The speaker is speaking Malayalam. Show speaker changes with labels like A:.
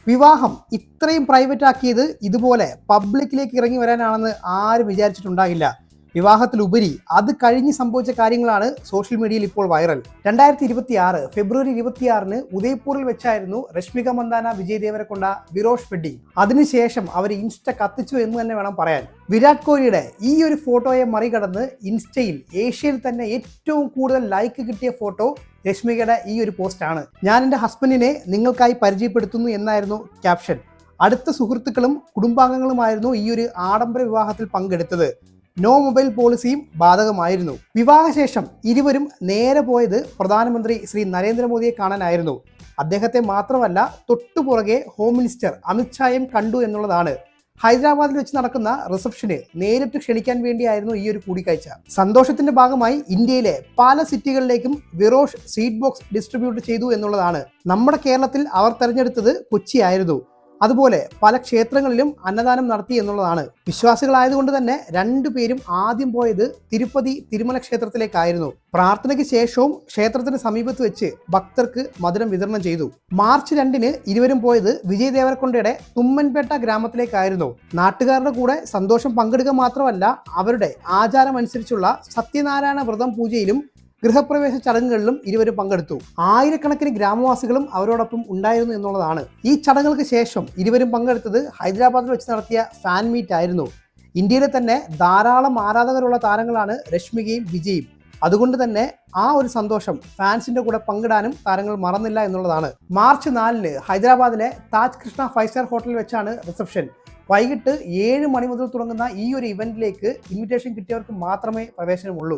A: വിവാഹം ഇത്രയും പ്രൈവറ്റ് ആക്കിയത് ഇതുപോലെ പബ്ലിക്കിലേക്ക് ഇറങ്ങി വരാനാണെന്ന് ആരും വിചാരിച്ചിട്ടുണ്ടാകില്ല. വിവാഹത്തിലുപരി അത് കഴിഞ്ഞ് സംഭവിച്ച കാര്യങ്ങളാണ് സോഷ്യൽ മീഡിയയിൽ ഇപ്പോൾ വൈറൽ. 2026 ഫെബ്രുവരി 26-ന് ഉദയ്പൂരിൽ വെച്ചായിരുന്നു രശ്മിക മന്ദാന വിജയ് ദേവരകൊണ്ട വിരോഷ് വെഡ്ഡിംഗ്. അതിനുശേഷം അവർ ഇൻസ്റ്റ കത്തിച്ചു എന്ന് തന്നെ വേണം പറയാൻ. വിരാട് കോഹ്ലിയുടെ ഈ ഒരു ഫോട്ടോയെ മറികടന്ന് ഇൻസ്റ്റയിൽ ഏഷ്യയിൽ തന്നെ ഏറ്റവും കൂടുതൽ ലൈക്ക് കിട്ടിയ ഫോട്ടോ രശ്മികയുടെ ഈ ഒരു പോസ്റ്റാണ്. ഞാൻ എൻ്റെ ഹസ്ബൻഡിനെ നിങ്ങൾക്കായി പരിചയപ്പെടുത്തുന്നു എന്നായിരുന്നു ക്യാപ്ഷൻ. അടുത്ത സുഹൃത്തുക്കളും കുടുംബാംഗങ്ങളുമായിരുന്നു ഈ ഒരു ആഡംബര വിവാഹത്തിൽ പങ്കെടുത്തത്. നോ മൊബൈൽ പോളിസിയും ബാധകമായിരുന്നു. വിവാഹശേഷം ഇരുവരും നേരെ പോയത് പ്രധാനമന്ത്രി ശ്രീ നരേന്ദ്രമോദിയെ കാണാനായിരുന്നു. അദ്ദേഹത്തെ മാത്രമല്ല തൊട്ടുപുറകെ ഹോം മിനിസ്റ്റർ അമിത്ഷായും കണ്ടു എന്നുള്ളതാണ്. ഹൈദരാബാദിൽ വെച്ച് നടക്കുന്ന റിസപ്ഷന് നേരിട്ട് ക്ഷണിക്കാൻ വേണ്ടിയായിരുന്നു ഈ ഒരു കൂടിക്കാഴ്ച. സന്തോഷത്തിന്റെ ഭാഗമായി ഇന്ത്യയിലെ പല സിറ്റികളിലേക്കും വിരോഷ് സീഡ് ബോക്സ് ഡിസ്ട്രിബ്യൂട്ട് ചെയ്തു എന്നുള്ളതാണ്. നമ്മുടെ കേരളത്തിൽ അവർ തെരഞ്ഞെടുത്തത് കൊച്ചിയായിരുന്നു. അതുപോലെ പല ക്ഷേത്രങ്ങളിലും അന്നദാനം നടത്തി എന്നുള്ളതാണ്. വിശ്വാസികളായതുകൊണ്ട് തന്നെ രണ്ടുപേരും ആദ്യം പോയത് തിരുപ്പതി തിരുമല ക്ഷേത്രത്തിലേക്കായിരുന്നു. പ്രാർത്ഥനയ്ക്ക് ശേഷവും ക്ഷേത്രത്തിന് സമീപത്ത് വെച്ച് ഭക്തർക്ക് മധുരം വിതരണം ചെയ്തു. മാർച്ച് 2-ന് ഇരുവരും പോയത് വിജയ് ദേവരകൊണ്ടയുടെ തുമ്മൻപേട്ട ഗ്രാമത്തിലേക്കായിരുന്നു. നാട്ടുകാരുടെ കൂടെ സന്തോഷം പങ്കെടുക്കുക മാത്രമല്ല, അവരുടെ ആചാരമനുസരിച്ചുള്ള സത്യനാരായണ വ്രതം പൂജയിലും ഗൃഹപ്രവേശ ചടങ്ങുകളിലും ഇരുവരും പങ്കെടുത്തു. ആയിരക്കണക്കിന് ഗ്രാമവാസികളും അവരോടൊപ്പം ഉണ്ടായിരുന്നു എന്നുള്ളതാണ്. ഈ ചടങ്ങുകൾക്ക് ശേഷം ഇരുവരും പങ്കെടുത്തത് ഹൈദരാബാദിൽ വെച്ച് നടത്തിയ ഫാൻ മീറ്റ് ആയിരുന്നു. ഇന്ത്യയിലെ തന്നെ ധാരാളം ആരാധകരുള്ള താരങ്ങളാണ് രശ്മികയും വിജയും. അതുകൊണ്ട് തന്നെ ആ ഒരു സന്തോഷം ഫാൻസിന്റെ കൂടെ പങ്കിടാനും താരങ്ങൾ മറന്നില്ല എന്നുള്ളതാണ്. മാർച്ച് 4-ന് ഹൈദരാബാദിലെ താജ് കൃഷ്ണ 5-സ്റ്റാർ ഹോട്ടലിൽ വെച്ചാണ് റിസപ്ഷൻ. വൈകിട്ട് 7 മണി മുതൽ തുടങ്ങുന്ന ഈ ഒരു ഇവന്റിലേക്ക് ഇൻവിറ്റേഷൻ കിട്ടിയവർക്ക് മാത്രമേ പ്രവേശനമുള്ളൂ.